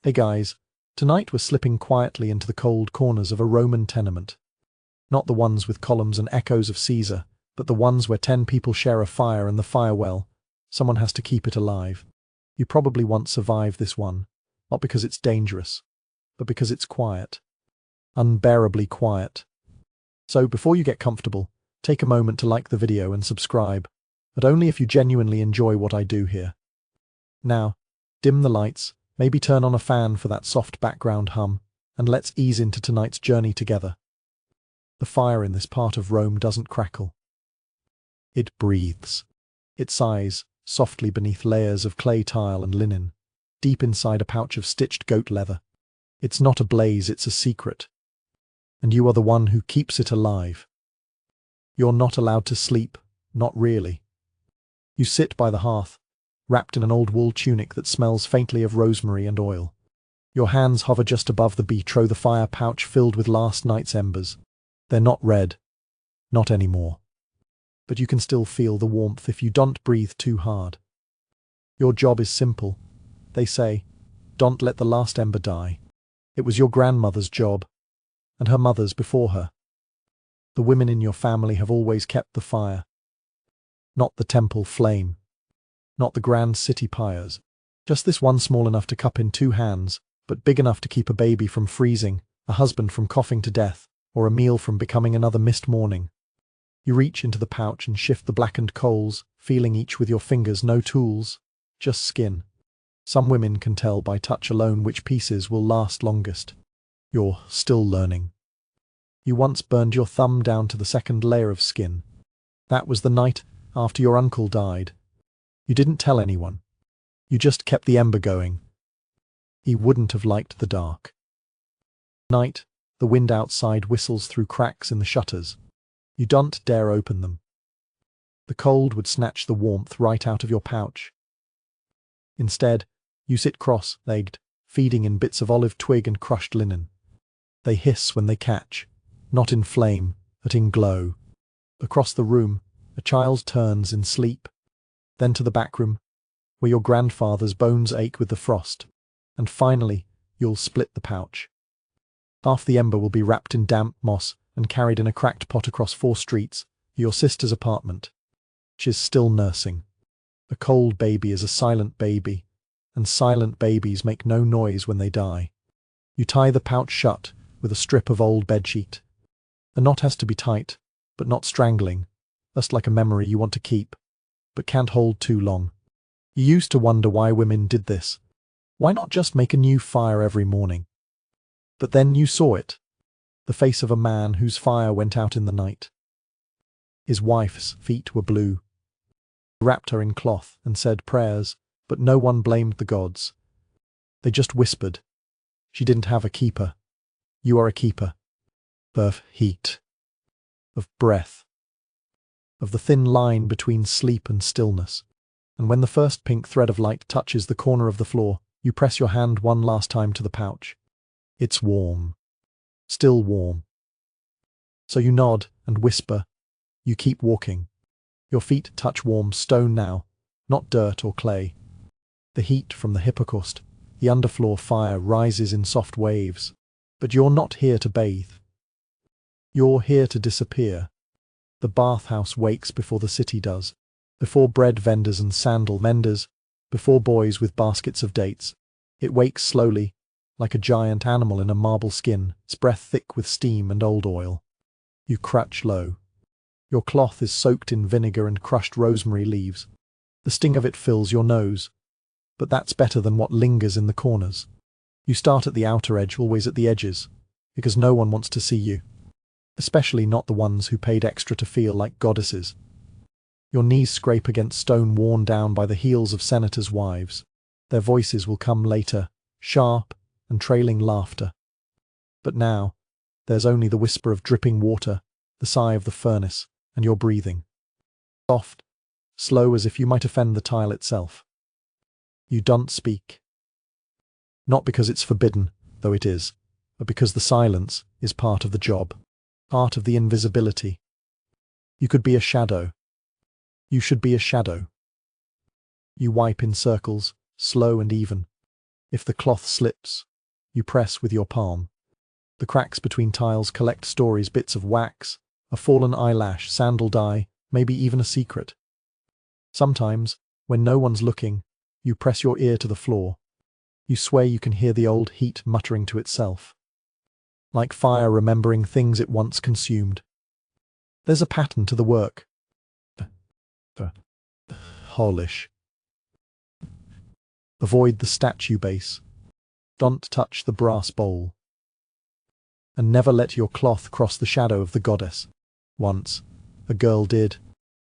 Hey guys, tonight we're slipping quietly into the cold corners of a Roman tenement. Not the ones with columns and echoes of Caesar, but the ones where 10 people share a fire and the fire well. Someone has to keep it alive. You probably once survived this one, not because it's dangerous, but because it's quiet. Unbearably quiet. So before you get comfortable, take a moment to like the video and subscribe, but only if you genuinely enjoy what I do here. Now, dim the lights, maybe turn on a fan for that soft background hum, and let's ease into tonight's journey together. The fire in this part of Rome doesn't crackle. It breathes. It sighs softly beneath layers of clay tile and linen, deep inside a pouch of stitched goat leather. It's not a blaze, it's a secret. And you are the one who keeps it alive. You're not allowed to sleep, not really. You sit by the hearth, wrapped in an old wool tunic that smells faintly of rosemary and oil. Your hands hover just above the betrothed fire pouch filled with last night's embers. They're not red. Not anymore. But you can still feel the warmth if you don't breathe too hard. Your job is simple. They say, don't let the last ember die. It was your grandmother's job, and her mother's before her. The women in your family have always kept the fire. Not the temple flame. Not the grand city pyres. Just this one small enough to cup in 2 hands, but big enough to keep a baby from freezing, a husband from coughing to death, or a meal from becoming another missed morning. You reach into the pouch and shift the blackened coals, feeling each with your fingers, no tools, just skin. Some women can tell by touch alone which pieces will last longest. You're still learning. You once burned your thumb down to the 2nd layer of skin. That was the night after your uncle died. You didn't tell anyone. You just kept the ember going. He wouldn't have liked the dark. Night, the wind outside whistles through cracks in the shutters. You don't dare open them. The cold would snatch the warmth right out of your pouch. Instead, you sit cross-legged, feeding in bits of olive twig and crushed linen. They hiss when they catch, not in flame, but in glow. Across the room, a child turns in sleep. Then to the back room, where your grandfather's bones ache with the frost. And finally, you'll split the pouch. Half the ember will be wrapped in damp moss and carried in a cracked pot across 4 streets, your sister's apartment. She's still nursing. A cold baby is a silent baby, and silent babies make no noise when they die. You tie the pouch shut with a strip of old bedsheet. The knot has to be tight, but not strangling, just like a memory you want to keep, but can't hold too long. You used to wonder why women did this. Why not just make a new fire every morning? But then you saw it. The face of a man whose fire went out in the night. His wife's feet were blue. He wrapped her in cloth and said prayers, but no one blamed the gods. They just whispered. She didn't have a keeper. You are a keeper. Of heat. Of breath. Of the thin line between sleep and stillness. And when the first pink thread of light touches the corner of the floor, you press your hand one last time to the pouch. It's warm. Still warm. So you nod and whisper. You keep walking. Your feet touch warm stone now, not dirt or clay. The heat from the hypocaust, the underfloor fire rises in soft waves. But you're not here to bathe. You're here to disappear. The bathhouse wakes before the city does, before bread vendors and sandal menders, before boys with baskets of dates. It wakes slowly, like a giant animal in a marble skin, its breath thick with steam and old oil. You crouch low. Your cloth is soaked in vinegar and crushed rosemary leaves. The sting of it fills your nose, but that's better than what lingers in the corners. You start at the outer edge, always at the edges, because no one wants to see you. Especially not the ones who paid extra to feel like goddesses. Your knees scrape against stone worn down by the heels of senators' wives. Their voices will come later, sharp and trailing laughter. But now, there's only the whisper of dripping water, the sigh of the furnace, and your breathing. Soft, slow as if you might offend the tile itself. You don't speak. Not because it's forbidden, though it is, but because the silence is part of the job. Part of the invisibility. You could be a shadow. You should be a shadow. You wipe in circles, slow and even. If the cloth slips, you press with your palm. The cracks between tiles collect stories, bits of wax, a fallen eyelash, sandal dye, maybe even a secret. Sometimes, when no one's looking, you press your ear to the floor. You swear you can hear the old heat muttering to itself. Like fire remembering things it once consumed. There's a pattern to the work. Holish. Avoid the statue base. Don't touch the brass bowl. And never let your cloth cross the shadow of the goddess. Once, a girl did.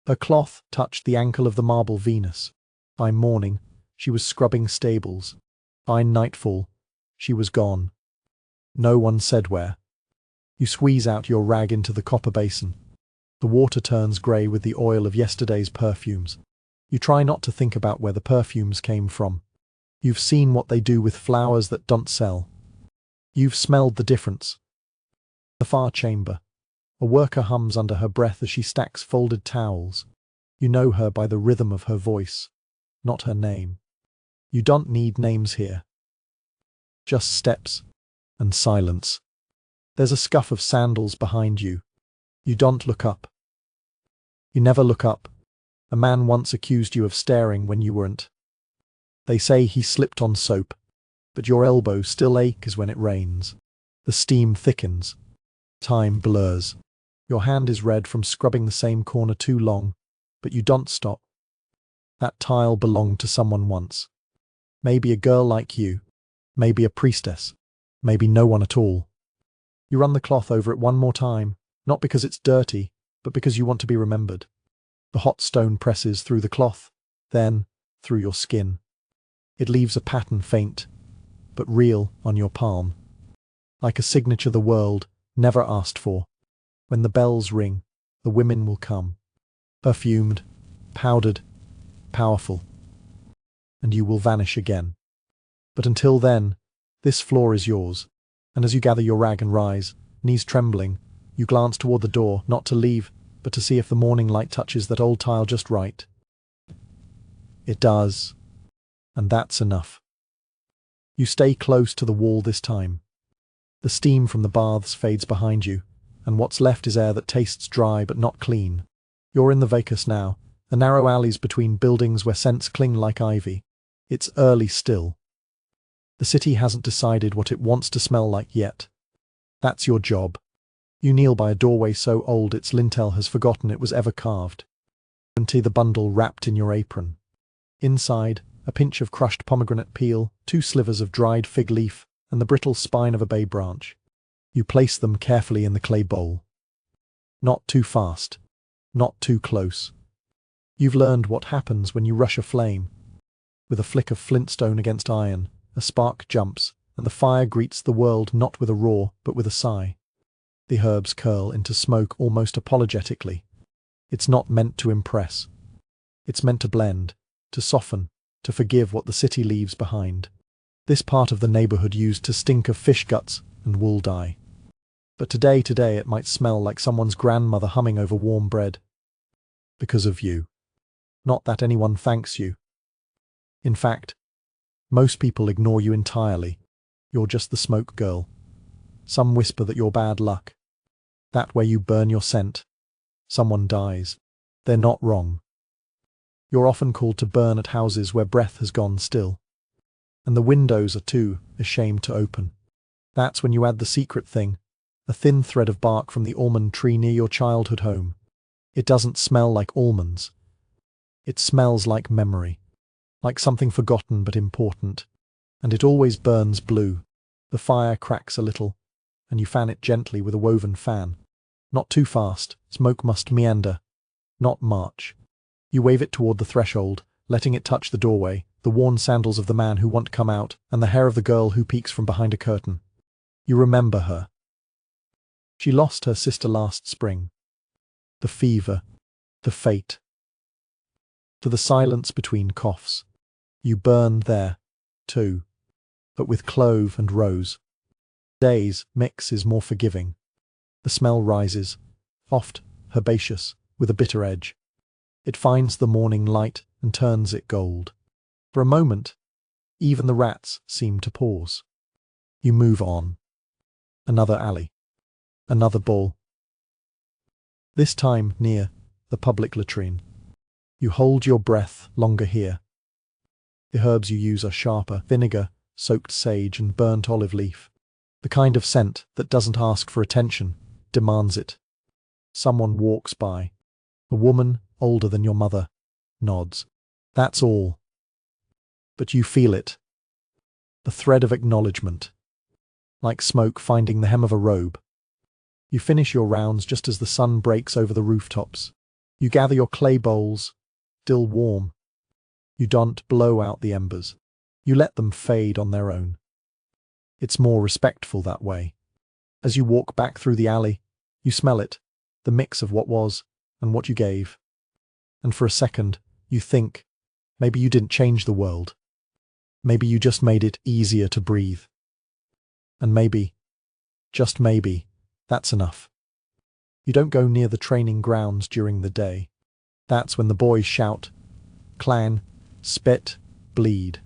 Her cloth touched the ankle of the marble Venus. By morning, she was scrubbing stables. By nightfall, she was gone. No one said where. You squeeze out your rag into the copper basin. The water turns grey with the oil of yesterday's perfumes. You try not to think about where the perfumes came from. You've seen what they do with flowers that don't sell. You've smelled the difference. The far chamber. A worker hums under her breath as she stacks folded towels. You know her by the rhythm of her voice, not her name. You don't need names here. Just steps and silence. There's a scuff of sandals behind you. You don't look up. You never look up. A man once accused you of staring when you weren't. They say he slipped on soap, but your elbow still aches when it rains. The steam thickens. Time blurs. Your hand is red from scrubbing the same corner too long, but you don't stop. That tile belonged to someone once. Maybe a girl like you. Maybe a priestess. Maybe no one at all. You run the cloth over it one more time, not because it's dirty, but because you want to be remembered. The hot stone presses through the cloth, then through your skin. It leaves a pattern faint, but real on your palm. Like a signature the world never asked for. When the bells ring, the women will come. Perfumed, powdered, powerful. And you will vanish again. But until then, this floor is yours. And as you gather your rag and rise, knees trembling, you glance toward the door, not to leave, but to see if the morning light touches that old tile just right. It does. And that's enough. You stay close to the wall this time. The steam from the baths fades behind you, and what's left is air that tastes dry but not clean. You're in the Vacus now, the narrow alleys between buildings where scents cling like ivy. It's early still. The city hasn't decided what it wants to smell like yet. That's your job. You kneel by a doorway so old its lintel has forgotten it was ever carved. Empty the bundle wrapped in your apron. Inside, a pinch of crushed pomegranate peel, 2 slivers of dried fig leaf, and the brittle spine of a bay branch. You place them carefully in the clay bowl. Not too fast. Not too close. You've learned what happens when you rush a flame. With a flick of flintstone against iron, a spark jumps, and the fire greets the world not with a roar, but with a sigh. The herbs curl into smoke almost apologetically. It's not meant to impress. It's meant to blend, to soften, to forgive what the city leaves behind. This part of the neighborhood used to stink of fish guts and wool dye. But today it might smell like someone's grandmother humming over warm bread. Because of you. Not that anyone thanks you. In fact, most people ignore you entirely. You're just the smoke girl. Some whisper that you're bad luck. That where you burn your scent, someone dies. They're not wrong. You're often called to burn at houses where breath has gone still. And the windows are too ashamed to open. That's when you add the secret thing, a thin thread of bark from the almond tree near your childhood home. It doesn't smell like almonds. It smells like memory. Like something forgotten but important. And it always burns blue. The fire cracks a little, and you fan it gently with a woven fan. Not too fast, smoke must meander. Not march. You wave it toward the threshold, letting it touch the doorway, the worn sandals of the man who won't come out, and the hair of the girl who peeks from behind a curtain. You remember her. She lost her sister last spring. The fever, the fate. To the silence between coughs. You burn there, too, but with clove and rose. Days mix is more forgiving. The smell rises, oft herbaceous, with a bitter edge. It finds the morning light and turns it gold. For a moment, Even the rats seem to pause. You move on. Another alley. Another ball. This time near the public latrine. You hold your breath longer here. The herbs you use are sharper: vinegar, soaked sage, and burnt olive leaf. The kind of scent that doesn't ask for attention, demands it. Someone walks by. A woman, older than your mother, nods. That's all. But you feel it. The thread of acknowledgement. Like smoke finding the hem of a robe. You finish your rounds just as the sun breaks over the rooftops. You gather your clay bowls, still warm. You don't blow out the embers. You let them fade on their own. It's more respectful that way. As you walk back through the alley, you smell it, the mix of what was and what you gave. And for a second, you think, maybe you didn't change the world. Maybe you just made it easier to breathe. And maybe, just maybe, that's enough. You don't go near the training grounds during the day. That's when the boys shout, clang, spit, bleed.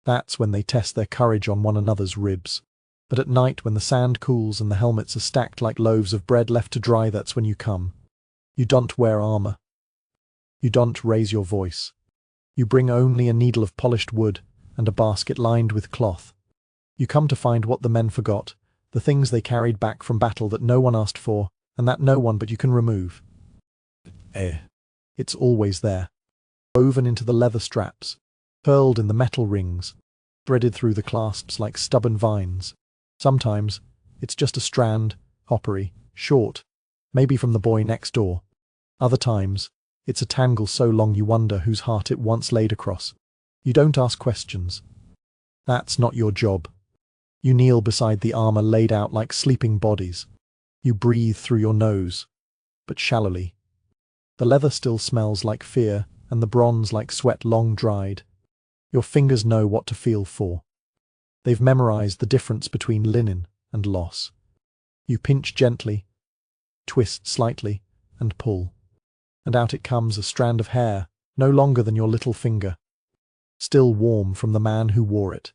That's when they test their courage on one another's ribs. But at night, when the sand cools and the helmets are stacked like loaves of bread left to dry, that's when you come. You don't wear armor. You don't raise your voice. You bring only a needle of polished wood and a basket lined with cloth. You come to find what the men forgot, the things they carried back from battle that no one asked for, and that no one but you can remove. It's always there, woven into the leather straps, curled in the metal rings, threaded through the clasps like stubborn vines. Sometimes it's just a strand, coppery, short, maybe from the boy next door. Other times it's a tangle so long you wonder whose heart it once laid across. You don't ask questions. That's not your job. You kneel beside the armor laid out like sleeping bodies. You breathe through your nose, but shallowly. The leather still smells like fear, and the bronze like sweat long dried. Your fingers know what to feel for. They've memorized the difference between linen and loss. You pinch gently, twist slightly, and pull. And out it comes, a strand of hair, no longer than your little finger. Still warm from the man who wore it.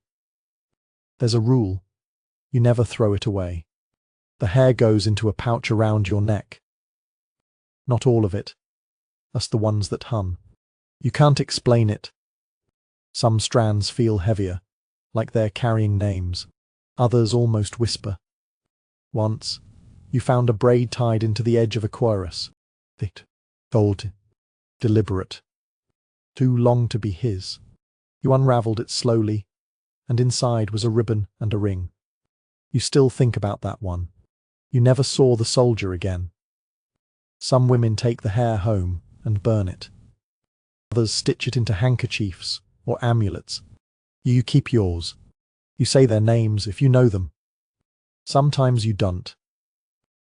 There's a rule. You never throw it away. The hair goes into a pouch around your neck. Not all of it. Just the ones that hum. You can't explain it. Some strands feel heavier, like they're carrying names. Others almost whisper. Once, you found a braid tied into the edge of a chorus. Thick, cold, deliberate. Too long to be his. You unraveled it slowly, and inside was a ribbon and a ring. You still think about that one. You never saw the soldier again. Some women take the hair home and burn it. Others stitch it into handkerchiefs or amulets. You keep yours. You say their names if you know them. Sometimes you don't.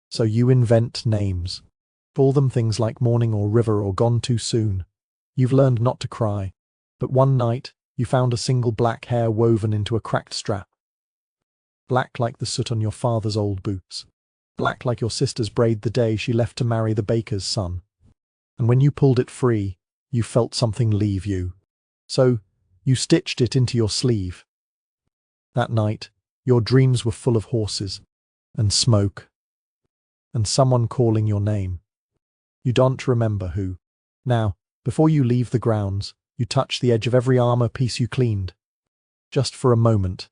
So you invent names. Call them things like morning or river or gone too soon. You've learned not to cry. But one night, you found a single black hair woven into a cracked strap. Black like the soot on your father's old boots. Black like your sister's braid the day she left to marry the baker's son. And when you pulled it free, you felt something leave you. So, you stitched it into your sleeve. That night, your dreams were full of horses, and smoke, and someone calling your name. You don't remember who. Now, before you leave the grounds, you touch the edge of every armor piece you cleaned. Just for a moment.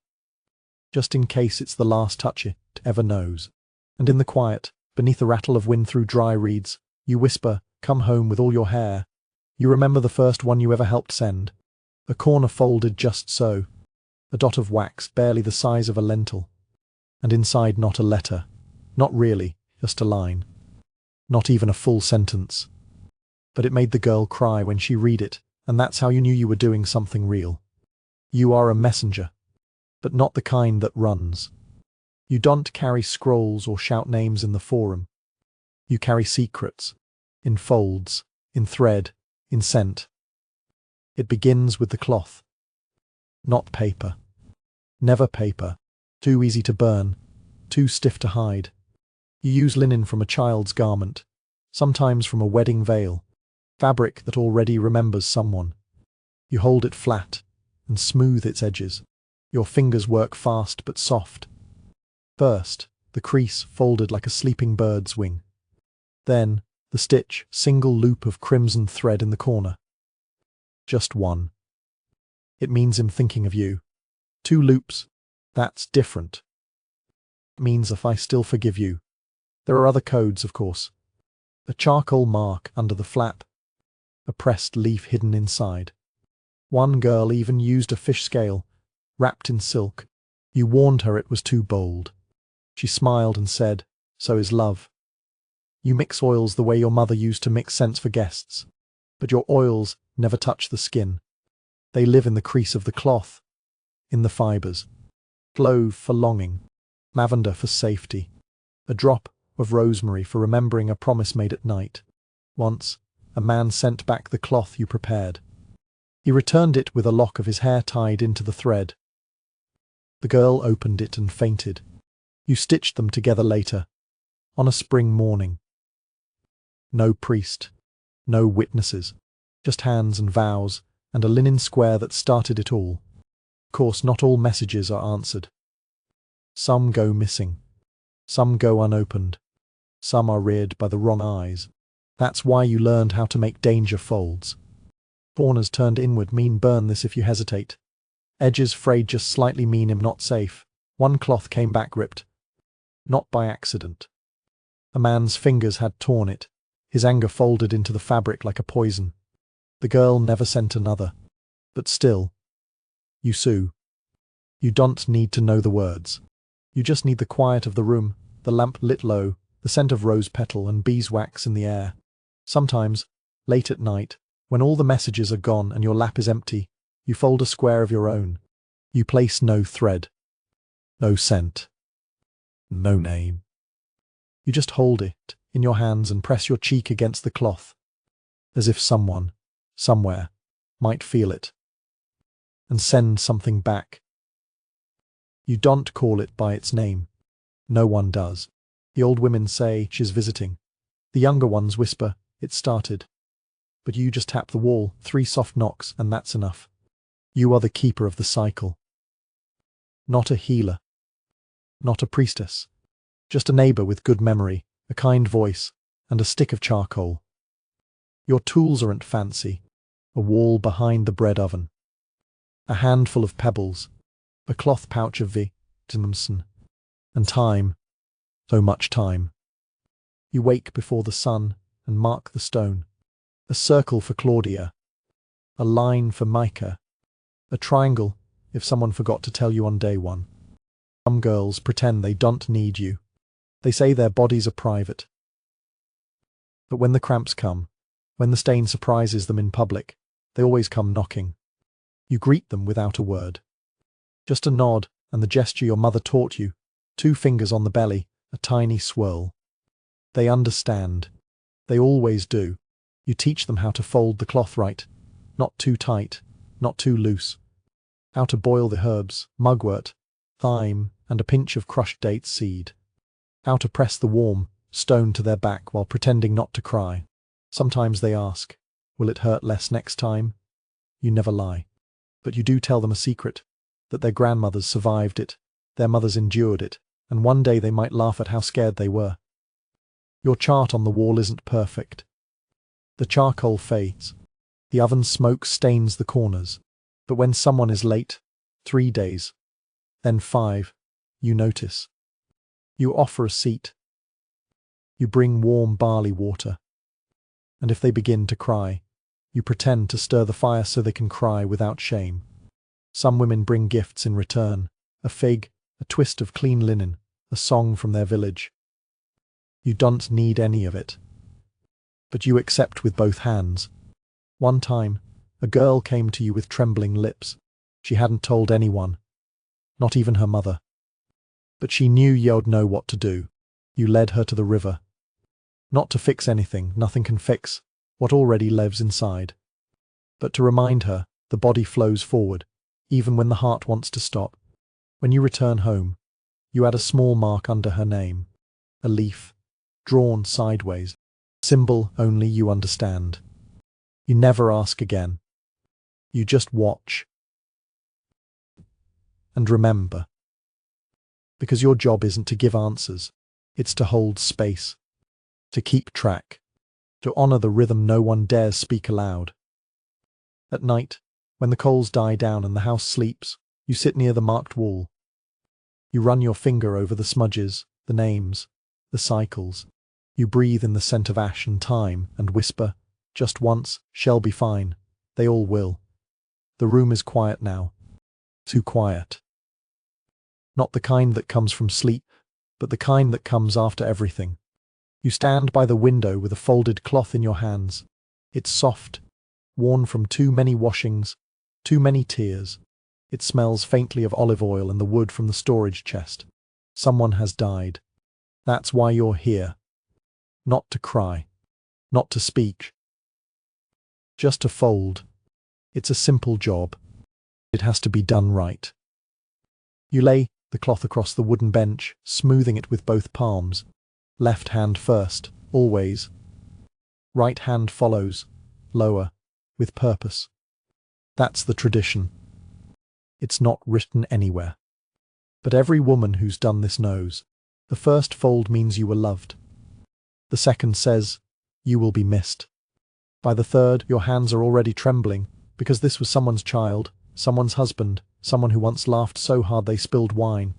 Just in case it's the last touch it ever knows. And in the quiet, beneath the rattle of wind through dry reeds, you whisper, "Come home with all your hair." You remember the first one you ever helped send. A corner folded just so. A dot of wax barely the size of a lentil. And inside not a letter. Not really, just a line. Not even a full sentence. But it made the girl cry when she read it, and that's how you knew you were doing something real. You are a messenger. But not the kind that runs. You don't carry scrolls or shout names in the forum. You carry secrets. In folds, in thread, in scent. It begins with the cloth. Not paper. Never paper. Too easy to burn. Too stiff to hide. You use linen from a child's garment. Sometimes from a wedding veil. Fabric that already remembers someone. You hold it flat, and smooth its edges. Your fingers work fast but soft. First, the crease folded like a sleeping bird's wing. Then, the stitch, single loop of crimson thread in the corner. Just one. It means him thinking of you. 2 loops. That's different. It means if I still forgive you. There are other codes, of course. A charcoal mark under the flap. A pressed leaf hidden inside. One girl even used a fish scale, wrapped in silk. You warned her it was too bold. She smiled and said, "So is love." You mix oils the way your mother used to mix scents for guests. But your oils never touch the skin. They live in the crease of the cloth, in the fibers. Clove for longing, lavender for safety, a drop of rosemary for remembering a promise made at night. Once, a man sent back the cloth you prepared. He returned it with a lock of his hair tied into the thread. The girl opened it and fainted. You stitched them together later, on a spring morning. No priest, no witnesses, just hands and vows, and a linen square that started it all. Of course, not all messages are answered. Some go missing. Some go unopened. Some are read by the wrong eyes. That's why you learned how to make danger folds. Corners turned inward mean burn this if you hesitate. Edges frayed just slightly mean him not safe. One cloth came back ripped. Not by accident. A man's fingers had torn it. His anger folded into the fabric like a poison. The girl never sent another. But still, you sue. You don't need to know the words. You just need the quiet of the room, the lamp lit low, the scent of rose petal and beeswax in the air. Sometimes, late at night, when all the messages are gone and your lap is empty, you fold a square of your own. You place no thread, no scent, no name. You just hold it in your hands and press your cheek against the cloth, as if someone, somewhere, might feel it and send something back. You don't call it by its name. No one does. The old women say, "She's visiting." The younger ones whisper, "It started." But you just tap the wall, 3 soft knocks, and that's enough. You are the keeper of the cycle. Not a healer. Not a priestess. Just a neighbor with good memory, a kind voice, and a stick of charcoal. Your tools aren't fancy. A wall behind the bread oven. A handful of pebbles. A cloth pouch of vitamins. And time. So much time. You wake before the sun and mark the stone. A circle for Claudia. A line for Micah. A triangle if someone forgot to tell you on day 1. Some girls pretend they don't need you. They say their bodies are private. But when the cramps come, when the stain surprises them in public, they always come knocking. You greet them without a word. Just a nod and the gesture your mother taught you, 2 fingers on the belly, a tiny swirl. They understand. They always do. You teach them how to fold the cloth right, not too tight, not too loose. How to boil the herbs, mugwort, thyme, and a pinch of crushed date seed. How to press the warm stone to their back while pretending not to cry. Sometimes they ask, "Will it hurt less next time?" You never lie. But you do tell them a secret, that their grandmothers survived it, their mothers endured it, and one day they might laugh at how scared they were. Your chart on the wall isn't perfect. The charcoal fades. The oven smoke stains the corners. But when someone is late, 3 days, then 5, you notice. You offer a seat. You bring warm barley water. And if they begin to cry, you pretend to stir the fire so they can cry without shame. Some women bring gifts in return, a fig, a twist of clean linen, a song from their village. You don't need any of it. But you accept with both hands. One time, a girl came to you with trembling lips. She hadn't told anyone, not even her mother. But she knew you'd know what to do. You led her to the river. Not to fix anything, nothing can fix what already lives inside. But to remind her, the body flows forward, even when the heart wants to stop. When you return home, you add a small mark under her name. A leaf, drawn sideways. Symbol only you understand. You never ask again. You just watch. And remember, because your job isn't to give answers, it's to hold space, to keep track, to honor the rhythm no one dares speak aloud. At night, when the coals die down and the house sleeps, you sit near the marked wall. You run your finger over the smudges, the names, the cycles. You breathe in the scent of ash and time and whisper, just once, shall be fine. They all will. The room is quiet now. Too quiet. Not the kind that comes from sleep, but the kind that comes after everything. You stand by the window with a folded cloth in your hands. It's soft, worn from too many washings, too many tears. It smells faintly of olive oil and the wood from the storage chest. Someone has died. That's why you're here. Not to cry. Not to speak. Just to fold. It's a simple job. It has to be done right. You lay the cloth across the wooden bench, smoothing it with both palms. Left hand first, always. Right hand follows, lower, with purpose. That's the tradition. It's not written anywhere. But every woman who's done this knows. The first fold means you were loved. The second says, you will be missed. By the third, your hands are already trembling, because this was someone's child, someone's husband, someone who once laughed so hard they spilled wine.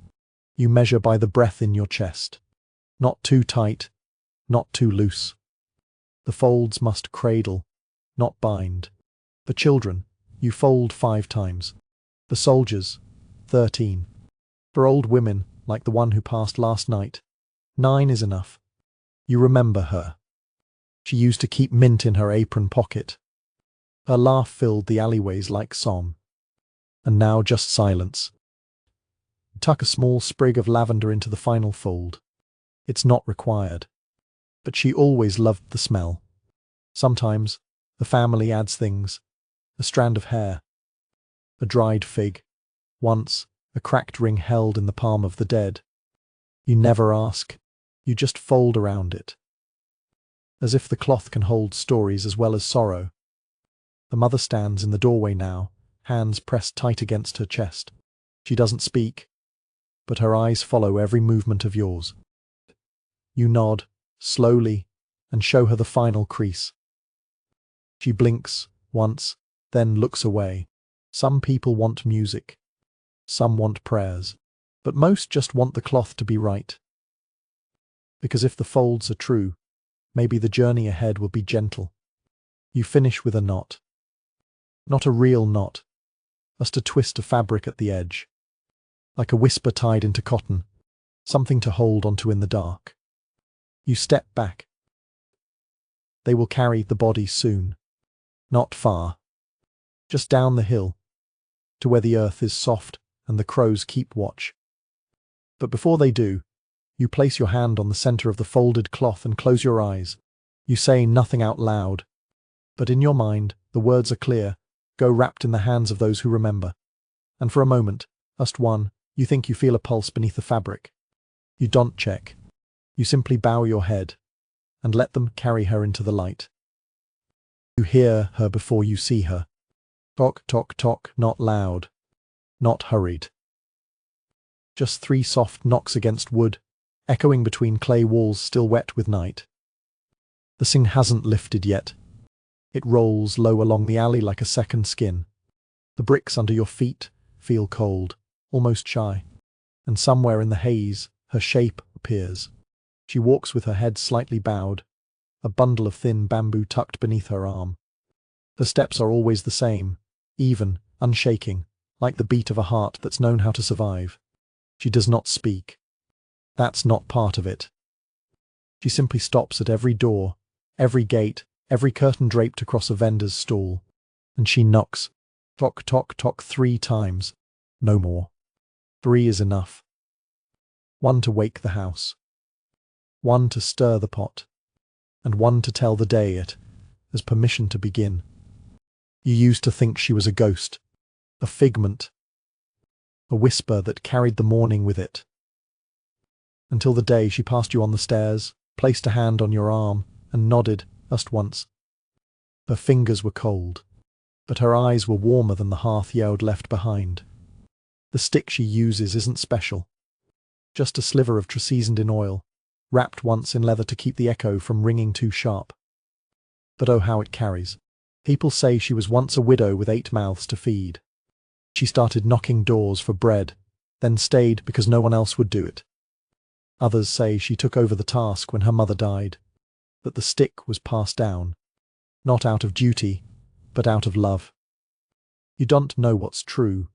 You measure by the breath in your chest. Not too tight, not too loose. The folds must cradle, not bind. For children, you fold 5 times. For soldiers, 13. For old women, like the one who passed last night, 9 is enough. You remember her. She used to keep mint in her apron pocket. Her laugh filled the alleyways like song. And now just silence. Tuck a small sprig of lavender into the final fold. It's not required. But she always loved the smell. Sometimes, the family adds things. A strand of hair. A dried fig. Once, a cracked ring held in the palm of the dead. You never ask. You just fold around it. As if the cloth can hold stories as well as sorrow. The mother stands in the doorway now, hands pressed tight against her chest. She doesn't speak, but her eyes follow every movement of yours. You nod, slowly, and show her the final crease. She blinks, once, then looks away. Some people want music. Some want prayers. But most just want the cloth to be right. Because if the folds are true, maybe the journey ahead will be gentle. You finish with a knot. Not a real knot, just a twist of fabric at the edge. Like a whisper tied into cotton, something to hold onto in the dark. You step back. They will carry the body soon. Not far. Just down the hill, to where the earth is soft and the crows keep watch. But before they do, you place your hand on the center of the folded cloth and close your eyes. You say nothing out loud, but in your mind, the words are clear, go wrapped in the hands of those who remember. And for a moment, just one, you think you feel a pulse beneath the fabric. You don't check. You simply bow your head and let them carry her into the light. You hear her before you see her. Tock, tock, tock, not loud, not hurried. Just 3 soft knocks against wood, echoing between clay walls still wet with night. The thing hasn't lifted yet. It rolls low along the alley like a second skin. The bricks under your feet feel cold, almost shy. And somewhere in the haze, her shape appears. She walks with her head slightly bowed, a bundle of thin bamboo tucked beneath her arm. Her steps are always the same, even, unshaking, like the beat of a heart that's known how to survive. She does not speak. That's not part of it. She simply stops at every door, every gate, every curtain draped across a vendor's stall. And she knocks. Tock, tock, tock 3 times. No more. 3 is enough. 1 to wake the house. 1 to stir the pot. And 1 to tell the day it has permission to begin. You used to think she was a ghost, a figment, a whisper that carried the morning with it. Until the day she passed you on the stairs, placed a hand on your arm, and nodded, just once. Her fingers were cold, but her eyes were warmer than the hearth you'd left behind. The stick she uses isn't special. Just a sliver of seasoned in oil, wrapped once in leather to keep the echo from ringing too sharp. But oh, how it carries. People say she was once a widow with 8 mouths to feed. She started knocking doors for bread, then stayed because no one else would do it. Others say she took over the task when her mother died, that the stick was passed down, not out of duty, but out of love. You don't know what's true,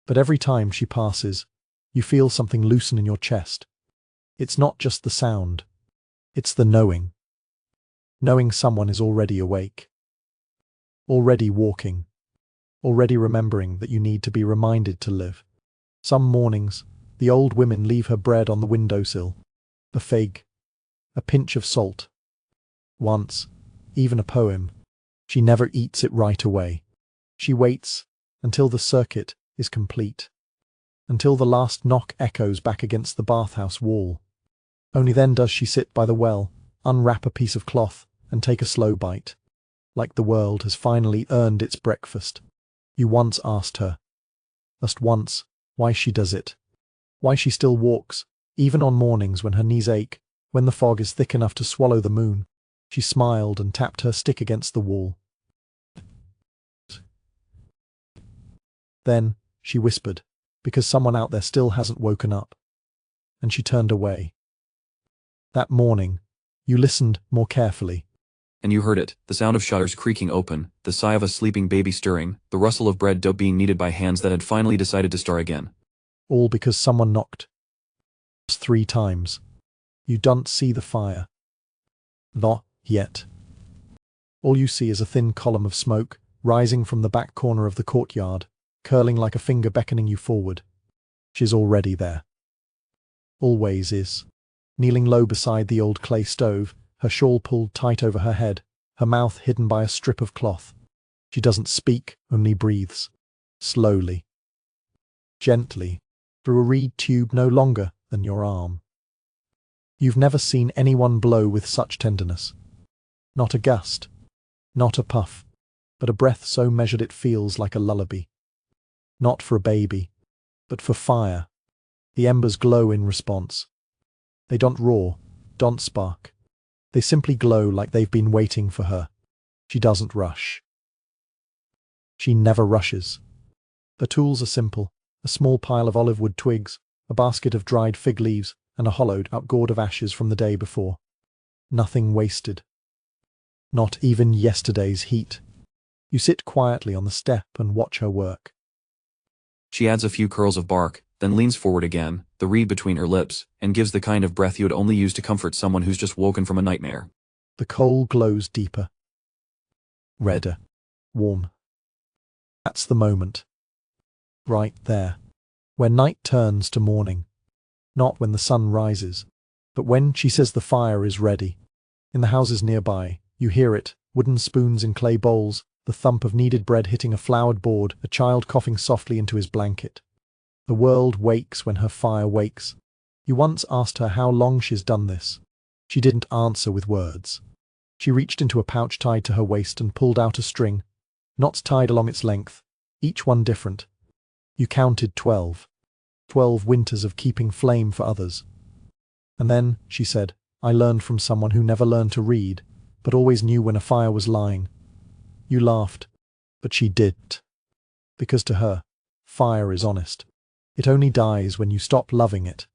but every time she passes, you feel something loosen in your chest. It's not just the sound, it's the knowing. Knowing someone is already awake, already walking, already remembering that you need to be reminded to live. Some mornings, the old women leave her bread on the windowsill, a fig, a pinch of salt. Once, even a poem. She never eats it right away. She waits until the circuit is complete, until the last knock echoes back against the bathhouse wall. Only then does she sit by the well, unwrap a piece of cloth, and take a slow bite, like the world has finally earned its breakfast. You once asked her, just once, why she does it, why she still walks, even on mornings when her knees ache, when the fog is thick enough to swallow the moon. She smiled and tapped her stick against the wall. Then, she whispered, because someone out there still hasn't woken up. And she turned away. That morning, you listened more carefully. And you heard it, the sound of shutters creaking open, the sigh of a sleeping baby stirring, the rustle of bread dough being kneaded by hands that had finally decided to start again. All because someone knocked. 3 times. You don't see the fire. Not yet. All you see is a thin column of smoke, rising from the back corner of the courtyard, curling like a finger beckoning you forward. She's already there. Always is. Kneeling low beside the old clay stove, her shawl pulled tight over her head, her mouth hidden by a strip of cloth. She doesn't speak, only breathes. Slowly. Gently. Through a reed tube no longer than your arm. You've never seen anyone blow with such tenderness. Not a gust. Not a puff. But a breath so measured it feels like a lullaby. Not for a baby, but for fire. The embers glow in response. They don't roar, don't spark. They simply glow like they've been waiting for her. She doesn't rush. She never rushes. The tools are simple, a small pile of olive wood twigs, a basket of dried fig leaves, and a hollowed-out gourd of ashes from the day before. Nothing wasted. Not even yesterday's heat. You sit quietly on the step and watch her work. She adds a few curls of bark, then leans forward again, the reed between her lips, and gives the kind of breath you would only use to comfort someone who's just woken from a nightmare. The coal glows deeper. Redder. Warm. That's the moment. Right there. Where night turns to morning. Not when the sun rises, but when she says the fire is ready. In the houses nearby, you hear it, wooden spoons in clay bowls, the thump of kneaded bread hitting a floured board, a child coughing softly into his blanket. The world wakes when her fire wakes. You once asked her how long she's done this. She didn't answer with words. She reached into a pouch tied to her waist and pulled out a string, knots tied along its length, each one different. You counted 12. 12 winters of keeping flame for others. And then, she said, I learned from someone who never learned to read, but always knew when a fire was lying. You laughed, but she didn't. Because to her, fire is honest. It only dies when you stop loving it.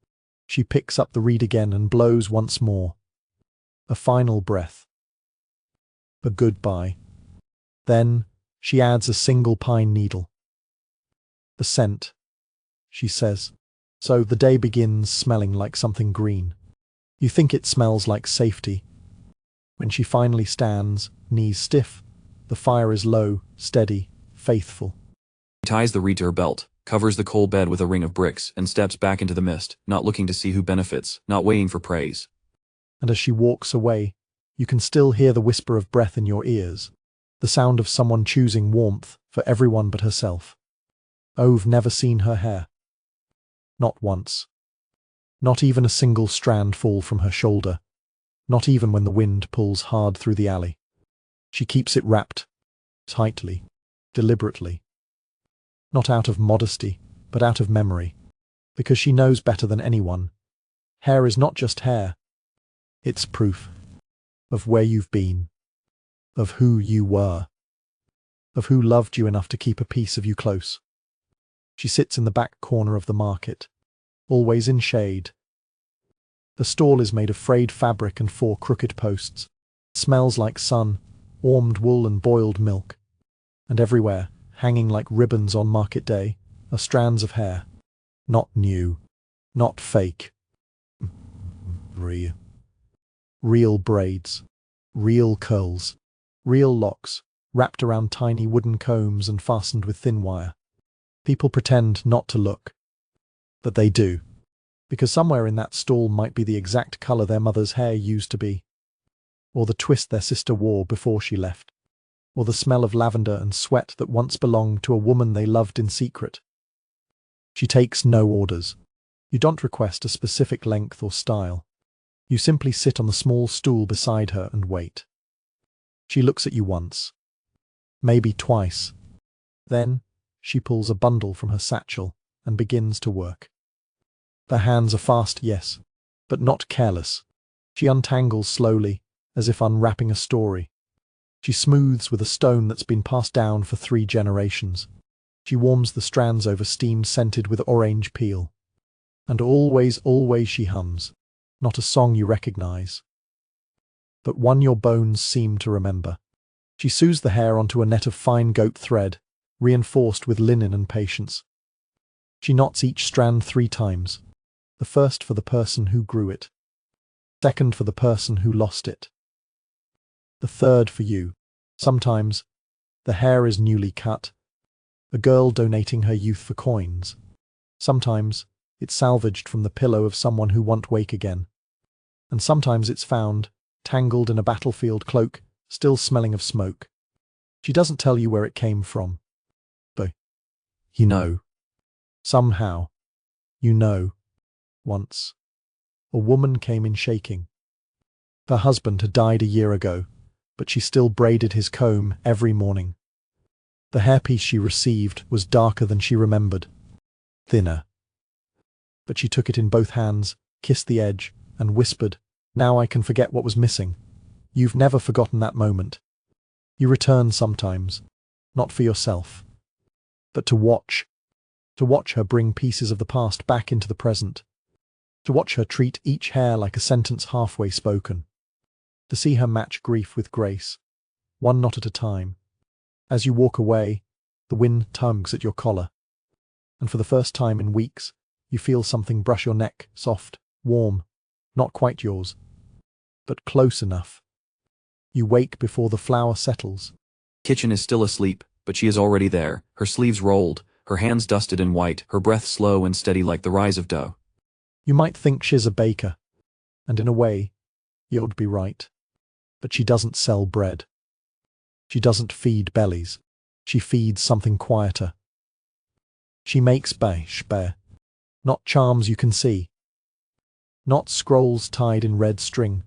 She picks up the reed again and blows once more. A final breath. A goodbye. Then, she adds a single pine needle. The scent, she says. So the day begins smelling like something green. You think it smells like safety. When she finally stands, knees stiff, the fire is low, steady, faithful. She ties the reed to her belt, covers the coal bed with a ring of bricks, and steps back into the mist, not looking to see who benefits, not waiting for praise. And as she walks away, you can still hear the whisper of breath in your ears, the sound of someone choosing warmth for everyone but herself. I've never seen her hair. Not once. Not even a single strand fall from her shoulder, not even when the wind pulls hard through the alley. She keeps it wrapped, tightly, deliberately. Not out of modesty, but but out of memory. Because she knows better than anyone. Hair is not just hair. It's proof of where you've been, of who you were, of who loved you enough to keep a piece of you close. She sits in the back corner of the market, always in shade. The stall is made of frayed fabric and 4 crooked posts. It smells like sun, warmed wool and boiled milk. And everywhere, hanging like ribbons on market day, are strands of hair. Not new, not fake. Real braids, real curls, real locks, wrapped around tiny wooden combs and fastened with thin wire. People pretend not to look, but they do, because somewhere in that stall might be the exact color their mother's hair used to be, or the twist their sister wore before she left, or the smell of lavender and sweat that once belonged to a woman they loved in secret. She takes no orders. You don't request a specific length or style. You simply sit on the small stool beside her and wait. She looks at you once, maybe twice. Then she pulls a bundle from her satchel and begins to work. Her hands are fast, yes, but not careless. She untangles slowly, as if unwrapping a story. She smooths with a stone that's been passed down for 3 generations. She warms the strands over steam scented with orange peel. And always, always she hums. Not a song you recognize, but one your bones seem to remember. She sews the hair onto a net of fine goat thread, reinforced with linen and patience. She knots each strand 3 times. The first for the person who grew it. Second for the person who lost it. The third for you. Sometimes, the hair is newly cut, a girl donating her youth for coins. Sometimes, it's salvaged from the pillow of someone who won't wake again. And sometimes it's found, tangled in a battlefield cloak, still smelling of smoke. She doesn't tell you where it came from. But you know. Somehow. You know. Once. A woman came in shaking. Her husband had died a year ago, but she still braided his comb every morning. The hairpiece she received was darker than she remembered. Thinner. But she took it in both hands, kissed the edge, and whispered, "Now I can forget what was missing." You've never forgotten that moment. You return sometimes, not for yourself, but to watch her bring pieces of the past back into the present, to watch her treat each hair like a sentence halfway spoken, to see her match grief with grace, one knot at a time. As you walk away, the wind tugs at your collar, and for the first time in weeks, you feel something brush your neck, soft, warm, not quite yours, but close enough. You wake before the flour settles. Kitchen is still asleep, but she is already there, her sleeves rolled, her hands dusted and white, her breath slow and steady like the rise of dough. You might think she's a baker, and in a way, you'd be right. But she doesn't sell bread. She doesn't feed bellies. She feeds something quieter. She makes bear, not charms you can see, not scrolls tied in red string,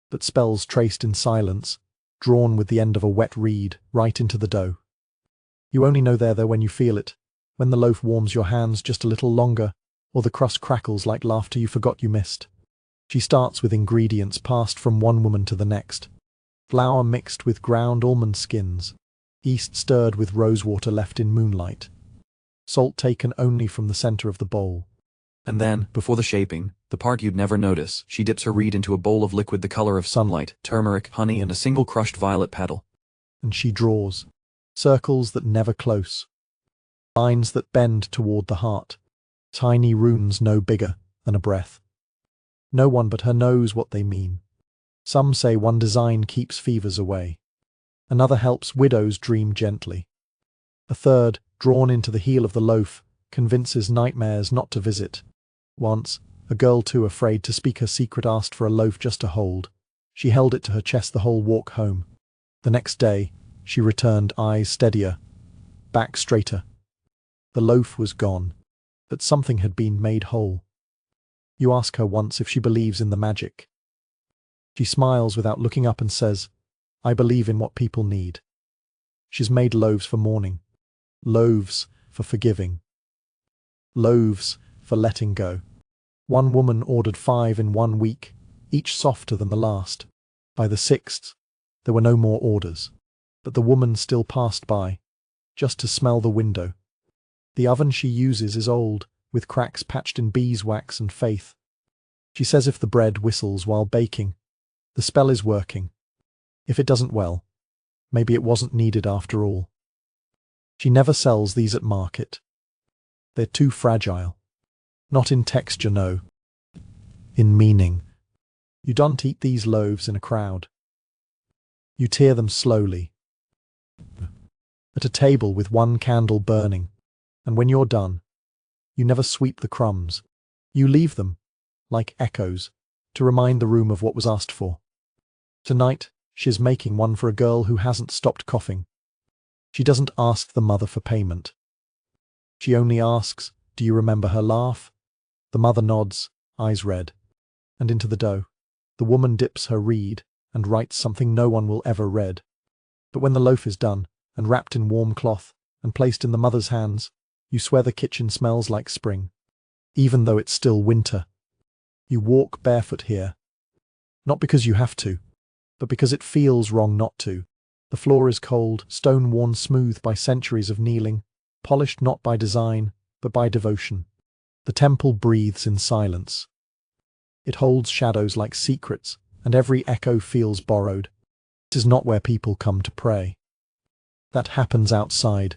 but spells traced in silence, drawn with the end of a wet reed right into the dough. You only know they're there when you feel it, when the loaf warms your hands just a little longer, or the crust crackles like laughter you forgot you missed. She starts with ingredients passed from one woman to the next. Flour mixed with ground almond skins, yeast stirred with rosewater left in moonlight, salt taken only from the center of the bowl. And then, before the shaping, the part you'd never notice, she dips her reed into a bowl of liquid the color of sunlight, turmeric, honey, and a single crushed violet petal. And she draws circles that never close, lines that bend toward the heart, tiny runes no bigger than a breath. No one but her knows what they mean. Some say one design keeps fevers away. Another helps widows dream gently. A third, drawn into the heel of the loaf, convinces nightmares not to visit. Once, a girl too afraid to speak her secret asked for a loaf just to hold. She held it to her chest the whole walk home. The next day, she returned, eyes steadier, back straighter. The loaf was gone, but something had been made whole. You ask her once if she believes in the magic. She smiles without looking up and says, "I believe in what people need." She's made loaves for mourning, loaves for forgiving, loaves for letting go. One woman ordered 5 in 1 week, each softer than the last. By the 6th, there were no more orders. But the woman still passed by, just to smell the window. The oven she uses is old, with cracks patched in beeswax and faith. She says if the bread whistles while baking, the spell is working. If it doesn't, well, maybe it wasn't needed after all. She never sells these at market. They're too fragile. Not in texture, no. In meaning. You don't eat these loaves in a crowd. You tear them slowly. At a table with 1 candle burning. And when you're done, you never sweep the crumbs. You leave them, like echoes, to remind the room of what was asked for. Tonight, she's making one for a girl who hasn't stopped coughing. She doesn't ask the mother for payment. She only asks, do you remember her laugh? The mother nods, eyes red, and into the dough. The woman dips her reed and writes something no one will ever read. But when the loaf is done, and wrapped in warm cloth, and placed in the mother's hands, you swear the kitchen smells like spring, even though it's still winter. You walk barefoot here, not because you have to, but because it feels wrong not to. The floor is cold, stone worn smooth by centuries of kneeling, polished not by design, but by devotion. The temple breathes in silence. It holds shadows like secrets, and every echo feels borrowed. It is not where people come to pray. That happens outside,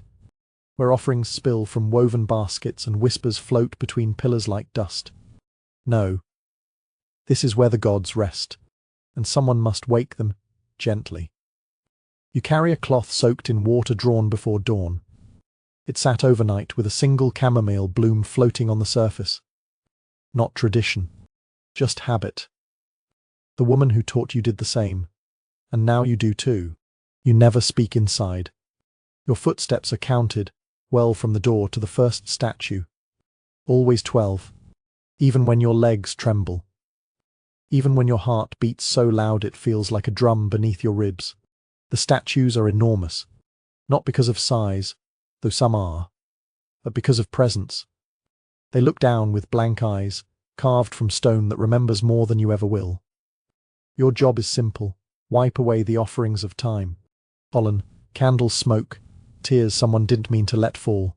where offerings spill from woven baskets and whispers float between pillars like dust. No, this is where the gods rest, and someone must wake them gently. You carry a cloth soaked in water drawn before dawn. It sat overnight with a single chamomile bloom floating on the surface. Not tradition, just habit. The woman who taught you did the same, and now you do too. You never speak inside. Your footsteps are counted, well from the door to the first statue. Always 12, even when your legs tremble. Even when your heart beats so loud it feels like a drum beneath your ribs. The statues are enormous, not because of size, though some are, but because of presence. They look down with blank eyes, carved from stone that remembers more than you ever will. Your job is simple: wipe away the offerings of time. Pollen, candles smoke, tears someone didn't mean to let fall.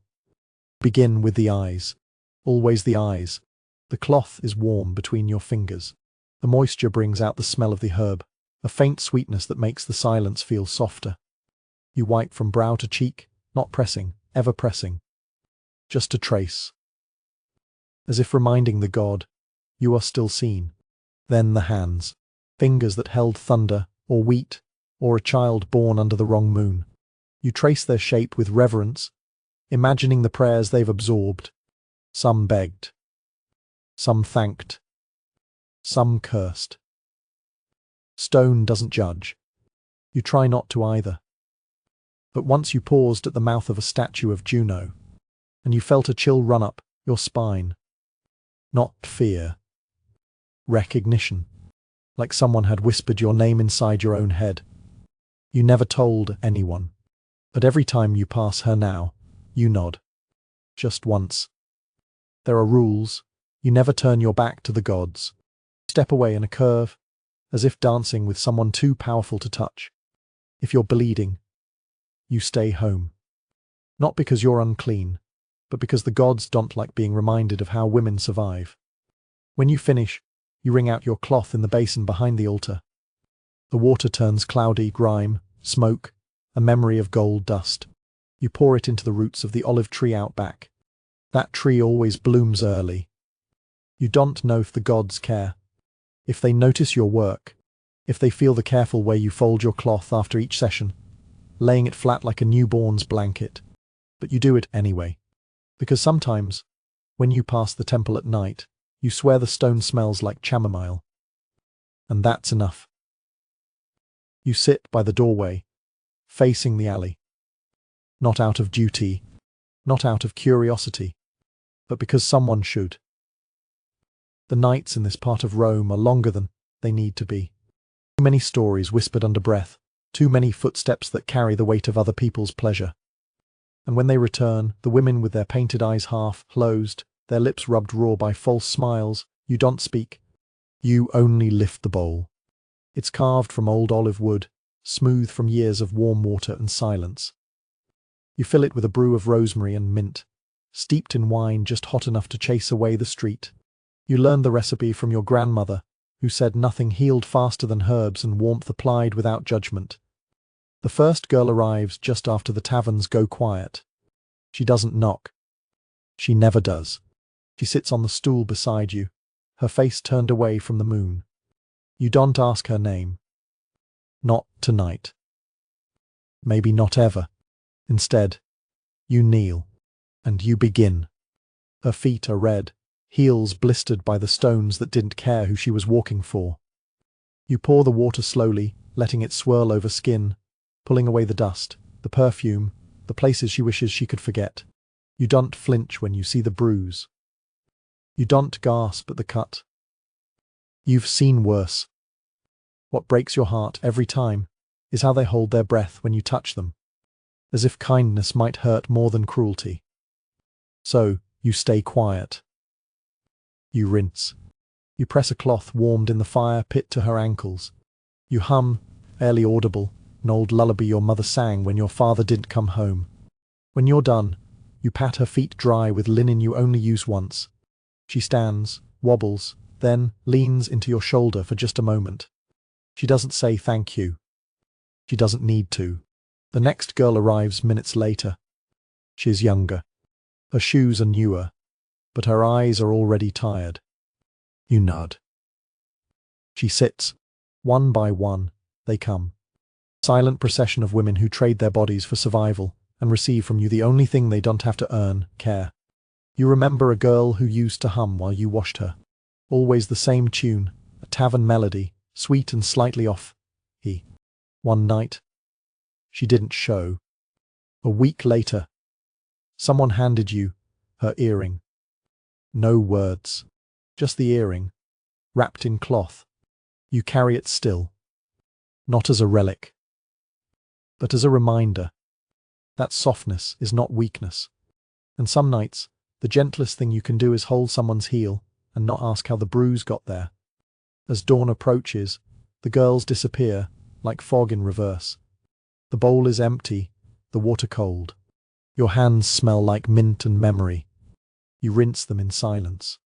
Begin with the eyes. Always the eyes. The cloth is warm between your fingers. The moisture brings out the smell of the herb, a faint sweetness that makes the silence feel softer. You wipe from brow to cheek, not pressing, ever pressing. Just a trace. As if reminding the god, you are still seen. Then the hands. Fingers that held thunder, or wheat, or a child born under the wrong moon. You trace their shape with reverence, imagining the prayers they've absorbed. Some begged. Some thanked. Some cursed. Stone doesn't judge. You try not to either. But once you paused at the mouth of a statue of Juno, and you felt a chill run up your spine. Not fear. Recognition. Like someone had whispered your name inside your own head. You never told anyone. But every time you pass her now, you nod. Just once. There are rules. You never turn your back to the gods. Step away in a curve, as if dancing with someone too powerful to touch. If you're bleeding, you stay home. Not because you're unclean, but because the gods don't like being reminded of how women survive. When you finish, you wring out your cloth in the basin behind the altar. The water turns cloudy, grime, smoke, a memory of gold dust. You pour it into the roots of the olive tree out back. That tree always blooms early. You don't know if the gods care, if they notice your work, if they feel the careful way you fold your cloth after each session, laying it flat like a newborn's blanket. But you do it anyway. Because sometimes, when you pass the temple at night, you swear the stone smells like chamomile. And that's enough. You sit by the doorway, facing the alley. Not out of duty, not out of curiosity, but because someone should. The nights in this part of Rome are longer than they need to be. Too many stories whispered under breath, too many footsteps that carry the weight of other people's pleasure. And when they return, the women with their painted eyes half closed, their lips rubbed raw by false smiles. You don't speak. You only lift the bowl. It's carved from old olive wood, smooth from years of warm water and silence. You fill it with a brew of rosemary and mint, steeped in wine just hot enough to chase away the street. You learned the recipe from your grandmother, who said nothing healed faster than herbs and warmth applied without judgment. The first girl arrives just after the taverns go quiet. She doesn't knock. She never does. She sits on the stool beside you, her face turned away from the moon. You don't ask her name. Not tonight. Maybe not ever. Instead, you kneel, and you begin. Her feet are red, heels blistered by the stones that didn't care who she was walking for. You pour the water slowly, letting it swirl over skin, pulling away the dust, the perfume, the places she wishes she could forget. You don't flinch when you see the bruise. You don't gasp at the cut. You've seen worse. What breaks your heart every time is how they hold their breath when you touch them, as if kindness might hurt more than cruelty. So, you stay quiet. You rinse. You press a cloth warmed in the fire pit to her ankles. You hum, barely audible, an old lullaby your mother sang when your father didn't come home. When you're done, you pat her feet dry with linen you only use once. She stands, wobbles, then leans into your shoulder for just a moment. She doesn't say thank you. She doesn't need to. The next girl arrives minutes later. She's younger. Her shoes are newer, but her eyes are already tired. You nod. She sits. One by one, they come. Silent procession of women who trade their bodies for survival and receive from you the only thing they don't have to earn, care. You remember a girl who used to hum while you washed her. Always the same tune, a tavern melody, sweet and slightly off. One night, she didn't show. A week later, someone handed you her earring. No words, just the earring, wrapped in cloth. You carry it still, not as a relic, but as a reminder. That softness is not weakness. And some nights, the gentlest thing you can do is hold someone's heel and not ask how the bruise got there. As dawn approaches, the girls disappear, like fog in reverse. The bowl is empty, the water cold. Your hands smell like mint and memory. You rinse them in silence.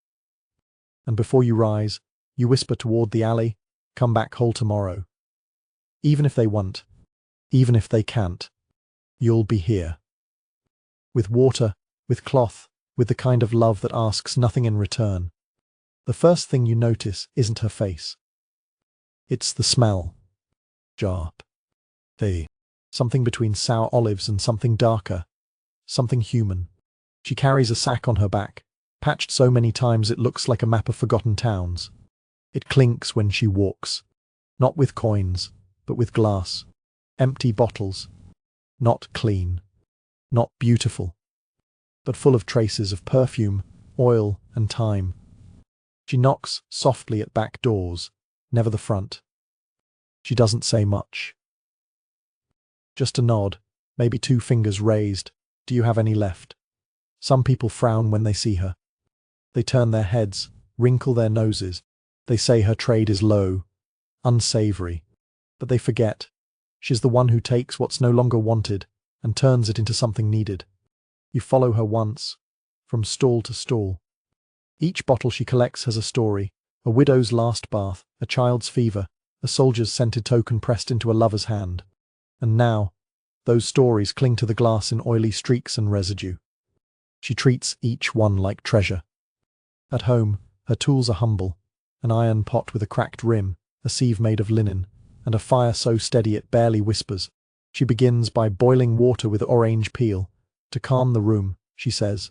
And before you rise, you whisper toward the alley, "Come back whole tomorrow." Even if they won't, even if they can't, you'll be here. With water, with cloth, with the kind of love that asks nothing in return. The first thing you notice isn't her face. It's the smell. Sharp. Something between sour olives and something darker. Something human. She carries a sack on her back, patched so many times it looks like a map of forgotten towns. It clinks when she walks. Not with coins, but with glass. Empty bottles. Not clean. Not beautiful. But full of traces of perfume, oil, and time. She knocks softly at back doors, never the front. She doesn't say much. Just a nod, maybe 2 fingers raised. Do you have any left? Some people frown when they see her. They turn their heads, wrinkle their noses. They say her trade is low, unsavory. But they forget. She's the one who takes what's no longer wanted and turns it into something needed. You follow her once, from stall to stall. Each bottle she collects has a story, a widow's last bath, a child's fever, a soldier's scented token pressed into a lover's hand. And now, those stories cling to the glass in oily streaks and residue. She treats each one like treasure. At home, her tools are humble, an iron pot with a cracked rim, a sieve made of linen, and a fire so steady it barely whispers. She begins by boiling water with orange peel, to calm the room, she says.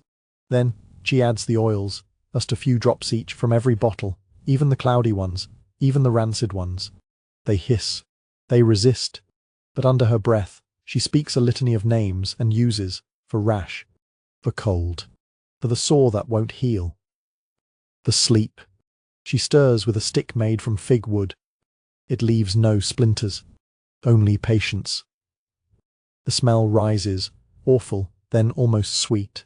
Then, she adds the oils, just a few drops each from every bottle, even the cloudy ones, even the rancid ones. They hiss. They resist. But under her breath, she speaks a litany of names and uses, for rash, for cold, for the sore that won't heal. The sleep. She stirs with a stick made from fig wood. It leaves no splinters, only patience. The smell rises, awful, then almost sweet.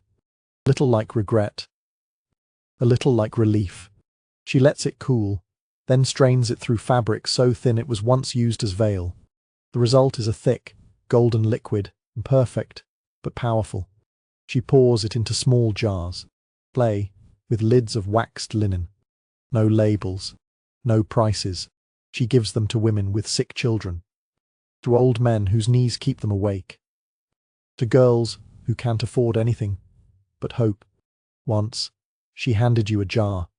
Little like regret. a little like relief. She lets it cool, then strains it through fabric so thin it was once used as veil. The result is a thick, golden liquid, imperfect, but powerful. She pours it into small jars, clay, with lids of waxed linen. No labels, no prices. She gives them to women with sick children, to old men whose knees keep them awake, to girls who can't afford anything but hope. Once, she handed you a jar.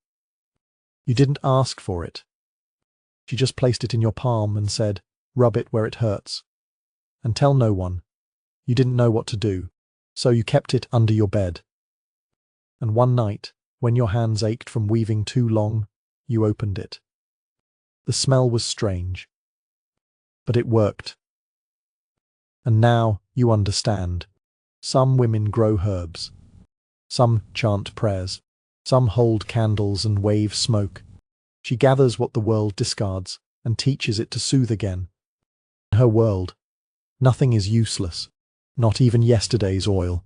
You didn't ask for it. She just placed it in your palm and said, "Rub it where it hurts. And tell no one." You didn't know what to do, so you kept it under your bed. And one night, when your hands ached from weaving too long, you opened it. The smell was strange, but it worked. And now you understand. Some women grow herbs. Some chant prayers. Some hold candles and wave smoke. She gathers what the world discards and teaches it to soothe again. In her world, nothing is useless, not even yesterday's oil,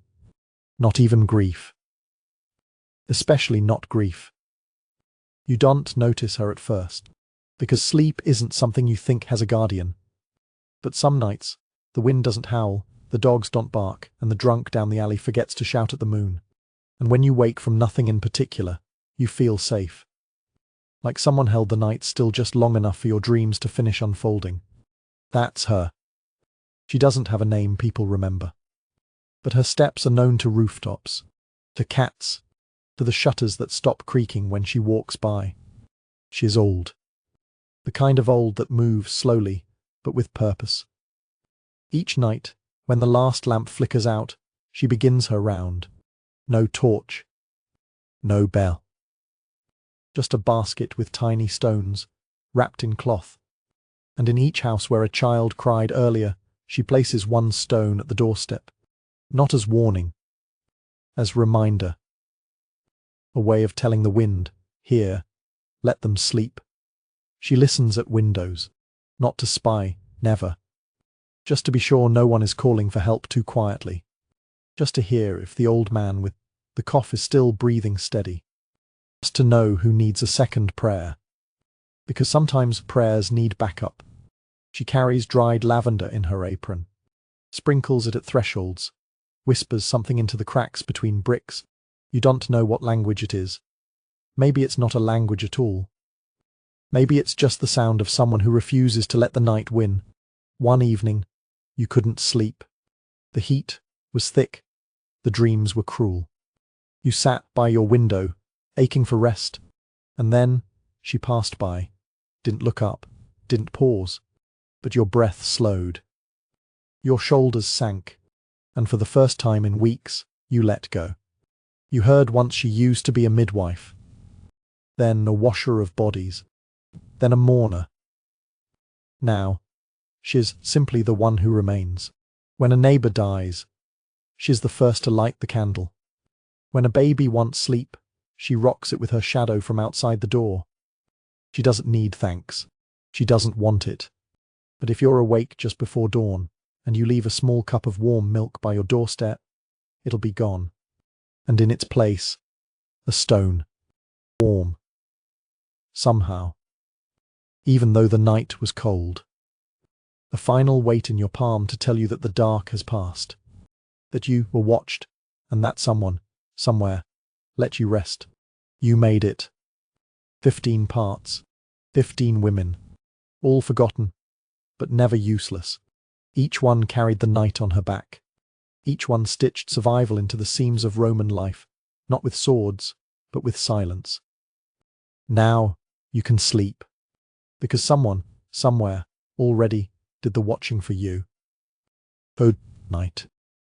not even grief. Especially not grief. You don't notice her at first, because sleep isn't something you think has a guardian. But some nights, the wind doesn't howl, the dogs don't bark, and the drunk down the alley forgets to shout at the moon. And when you wake from nothing in particular, you feel safe. Like someone held the night still just long enough for your dreams to finish unfolding. That's her. She doesn't have a name people remember. But her steps are known to rooftops, to cats, to the shutters that stop creaking when she walks by. She's old. The kind of old that moves slowly, but with purpose. Each night, when the last lamp flickers out, she begins her round. No torch. No bell. Just a basket with tiny stones, wrapped in cloth. And in each house where a child cried earlier, she places one stone at the doorstep. Not as warning, as reminder. A way of telling the wind, here, let them sleep. She listens at windows, not to spy, never. Just to be sure no one is calling for help too quietly. Just to hear if the old man with the cough is still breathing steady. Just to know who needs a second prayer. Because sometimes prayers need backup. She carries dried lavender in her apron, sprinkles it at thresholds, whispers something into the cracks between bricks. You don't know what language it is. Maybe it's not a language at all. Maybe it's just the sound of someone who refuses to let the night win. One evening, you couldn't sleep. The heat was thick. The dreams were cruel. You sat by your window, aching for rest, and then she passed by, didn't look up, didn't pause, but your breath slowed. Your shoulders sank, and for the first time in weeks, you let go. You heard once she used to be a midwife, then a washer of bodies, then a mourner. Now, she's simply the one who remains. When a neighbor dies, she's the first to light the candle. When a baby wants sleep, she rocks it with her shadow from outside the door. She doesn't need thanks. She doesn't want it. But if you're awake just before dawn, and you leave a small cup of warm milk by your doorstep, it'll be gone. And in its place, a stone. Warm. Somehow. Even though the night was cold. A final weight in your palm to tell you that the dark has passed. That you were watched, and that someone, somewhere, let you rest. You made it. 15 parts. 15 women. All forgotten, but never useless. Each one carried the night on her back. Each one stitched survival into the seams of Roman life, not with swords, but with silence. Now you can sleep, because someone, somewhere, already did the watching for you. Good night.